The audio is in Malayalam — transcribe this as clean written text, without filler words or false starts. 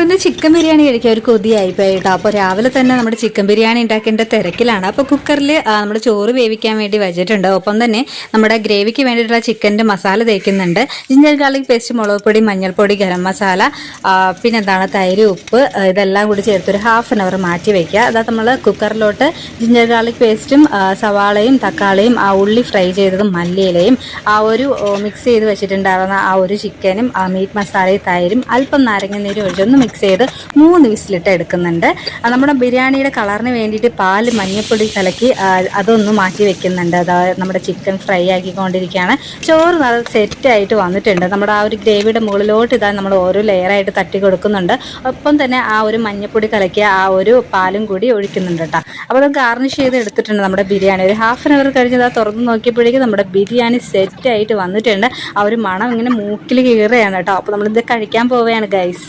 അപ്പോൾ ഇന്ന് ചിക്കൻ ബിരിയാണി കഴിക്കാൻ ഒരു കൊതിയായിപ്പോയി കേട്ടോ. അപ്പോൾ രാവിലെ തന്നെ നമ്മുടെ ചിക്കൻ ബിരിയാണി ഉണ്ടാക്കേണ്ട തിരക്കിലാണ്. അപ്പോൾ കുക്കറിൽ നമ്മുടെ ചോറ് വേവിക്കാൻ വേണ്ടി വെച്ചിട്ടുണ്ട്. ഒപ്പം തന്നെ നമ്മുടെ ഗ്രേവിക്ക് വേണ്ടിയിട്ടുള്ള ചിക്കൻ്റെ മസാല തേക്കുന്നുണ്ട്. ജിഞ്ചർ ഗാർലിക് പേസ്റ്റ്, മുളക് പൊടി, മഞ്ഞൾപ്പൊടി, ഗരം മസാല, പിന്നെന്താണ് തൈര്, ഉപ്പ്, ഇതെല്ലാം കൂടി ചേർത്തൊരു ഹാഫ് ആൻ അവർ മാറ്റി വയ്ക്കുക. അതായത് നമ്മൾ കുക്കറിലോട്ട് ജിഞ്ചർ ഗാർലിക് പേസ്റ്റും സവാളയും തക്കാളിയും ആ ഉള്ളി ഫ്രൈ ചെയ്തതും മല്ലിയിലയും ആ ഒരു മിക്സ് ചെയ്ത് വെച്ചിട്ടുണ്ടായിരുന്ന ആ ഒരു ചിക്കനും മീറ്റ് മസാലയും തൈരും അല്പം നാരങ്ങ നീര് ഒഴിച്ചൊന്ന് മിക്സ് ചെയ്ത് 3 വിസിലിട്ട് എടുക്കുന്നുണ്ട്. നമ്മുടെ ബിരിയാണിയുടെ കളറിന് വേണ്ടിയിട്ട് പാല് മഞ്ഞൾപ്പൊടി കലക്കി അതൊന്ന് മാറ്റി വെക്കുന്നുണ്ട്. അതായത് നമ്മുടെ ചിക്കൻ ഫ്രൈ ആക്കിക്കൊണ്ടിരിക്കുകയാണ്. ചോറ് നല്ല സെറ്റായിട്ട് വന്നിട്ടുണ്ട്. നമ്മുടെ ആ ഒരു ഗ്രേവിയുടെ മുകളിലോട്ട് ഇതാ നമ്മൾ ഓരോ ലെയറായിട്ട് തട്ടി കൊടുക്കുന്നുണ്ട്. ഒപ്പം തന്നെ ആ ഒരു മഞ്ഞൾപ്പൊടി കലക്കിയ ആ ഒരു പാലും കൂടി ഒഴിക്കുന്നുണ്ട് കേട്ടോ. അപ്പോൾ അത് ഗാർണിഷ് ചെയ്ത് എടുത്തിട്ടുണ്ട് നമ്മുടെ ബിരിയാണി. ഒരു ഹാഫ് ആൻ അവർ കഴിഞ്ഞത് തുറന്ന് നോക്കിയപ്പോഴേക്കും നമ്മുടെ ബിരിയാണി സെറ്റായിട്ട് വന്നിട്ടുണ്ട്. ആ ഒരു മണം ഇങ്ങനെ മൂക്കിൽ കീറുകയാണ് കേട്ടോ. അപ്പോൾ നമ്മളിത് കഴിക്കാൻ പോവുകയാണ് ഗൈസ്.